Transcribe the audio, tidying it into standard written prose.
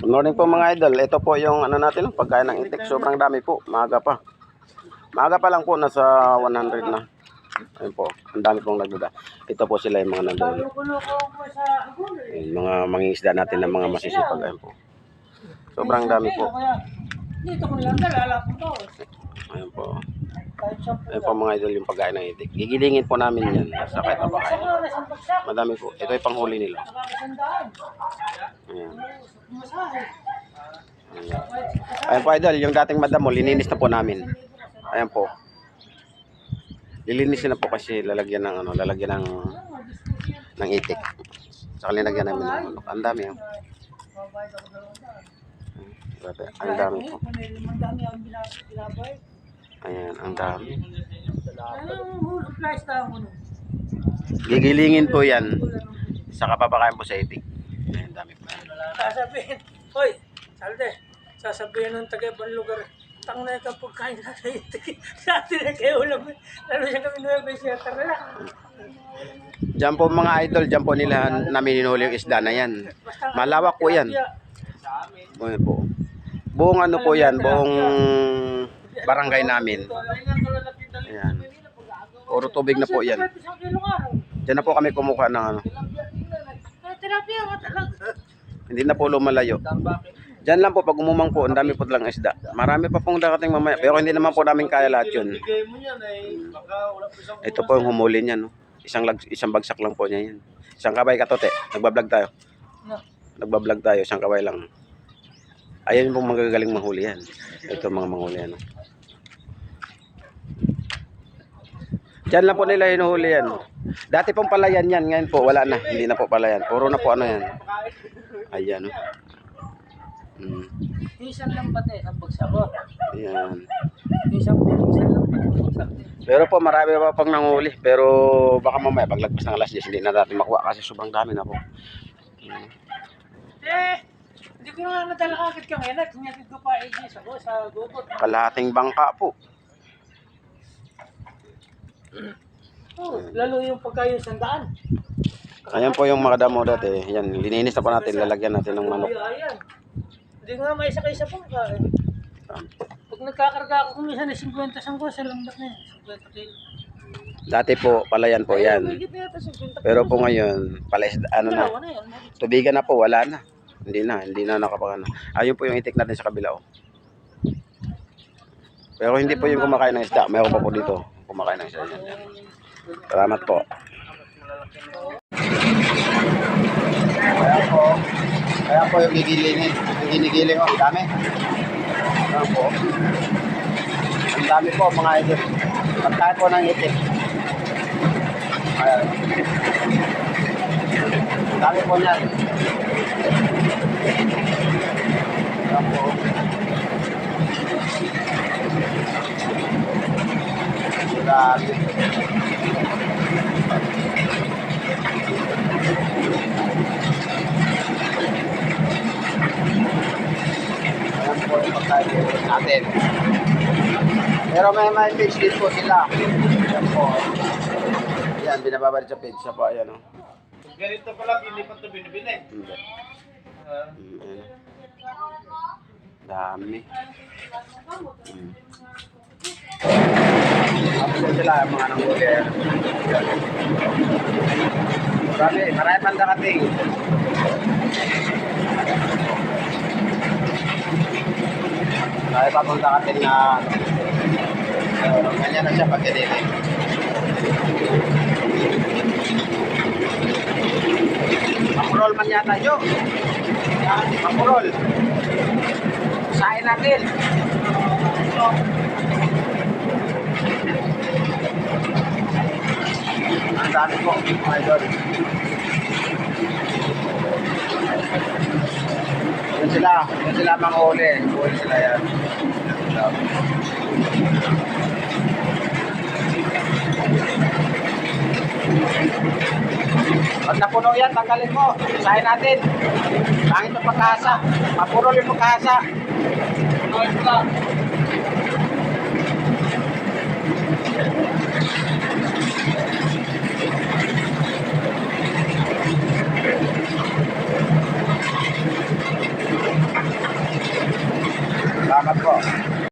Good morning po mga idol. Ito po yung ano natin, pagkain ng itik. Sobrang dami po. Maaga pa. Maaga pa lang po, nasa 100 na. Ayun po. Ang dami pong nagduda. Ito po sila yung mga nandun. Yung mga mangingisda natin ng mga masisipag. Ayun po. Sobrang dami po. Dito ko lang nalalapon to. Ayun po. Ayun po mga idol yung pagkain ng itik. Gigilingin po namin yan sa kahit napakain. Madami po. Ito yung panghuli nila. Ayan. Ayan po idol, yung dating madam mo, lininis na po namin. Ayan po. Lilinisin na po kasi lalagyan ng ano, lalagyan ng itik. Saka linagyan namin ng ano. Ang dami oh. Grabe, ang dami po. Ayan, ang dami. Gigilingin po yan. Saka papakain po sa itik. Ayan, dami po. Sasabihin, hoy, salde, sasabihin ng taga-ibang lugar, tang na itong pagkain na sa itik. Sa atin na kayo ulam. Lalo siya kami nuwebe siya, tara lang. Diyan po mga idol, diyan po nila namin hinuli yung isda na yan. Malawak po yan. Ayan po. Buong ano po yan, buong barangay namin. Ayan. Puro tubig na po yan. Diyan na po kami kumukuha ng ano. Hindi na po lumalayo. Diyan lang po pag umumang po, ang dami po lang isda. Marami pa pong darating mamaya. Pero hindi naman po namin kaya lahat yun. Ito po yung humuli niya. No? Isang bagsak lang po niya yan. Isang kabay katote. Nagbablog tayo. Nagbablog tayo. Isang kabay lang. Ayan po magagaling mahuli yan. Ito mga manghuli yan. No? Diyan lang po nila hinuhuli yan. Dati pong palayan yan. Ngayon po wala na. Hindi na po palayan. Puro na po ano yan. Ayan. No? Isang lambat eh, ang bagsak ko. Ayan. Isang lambat ang bagsak. Pero po marami pa pang nanguli. Pero baka mamaya paglagpas ng alas 10 hindi na natin makuha kasi sobrang dami na po. Hindi ko nga nadala agad ka ngayon. Tinatid ko pa ages ako sa gubot. Kalahating bangka po. Oh, lalo yung pagkain sandaan. Ayan po yung mga damo dati. Yan, lininis na po natin. Lalagyan natin ng manok. Ayan. Hindi ko nga may sakay sa bangka eh. Pag nagkakarga ako kung minsan 50 sangko sa lambat na yun. 50 kilo. Dati po, palayan po yan. Pero po ngayon, ano na, tubigan na po, wala na. Hindi na nakapakana. Ayun po yung itik natin sa kabila. Oh. Pero hindi po yung kumakain ng isda. Mayroon pa po dito. Kumakain ng isda. Yan. Salamat po. Kaya po yung gigilingin. Yung ginigiling, oh, ang dami. Ayan po. Ang dami po mga idol. Pagkain po ng itik. Ayan. Ang dami po niyan. Ayan po. Grabe. Ayan po yung pagkain natin. Pero may page din po sila. Ayan po. Ayan, binababalik sa page. Sa po, ayan o. Ganito pala, hindi pa ito binibili. Hindi. Dami. Tapos sila, mga nanghuli. Marami pang dakating. Marami pa pang dakating na ganyan na siya pagkadilig. Mapurol man yata yun. Mapurol. Sain natin. Ang dami po, idol. Yun sila manghuli. Huli sila yan. Pag napuno yan, tanggalin mo. Sahin natin. Pangit yung pagkahasa. Mapurol yung pagkahasa. Salamat po.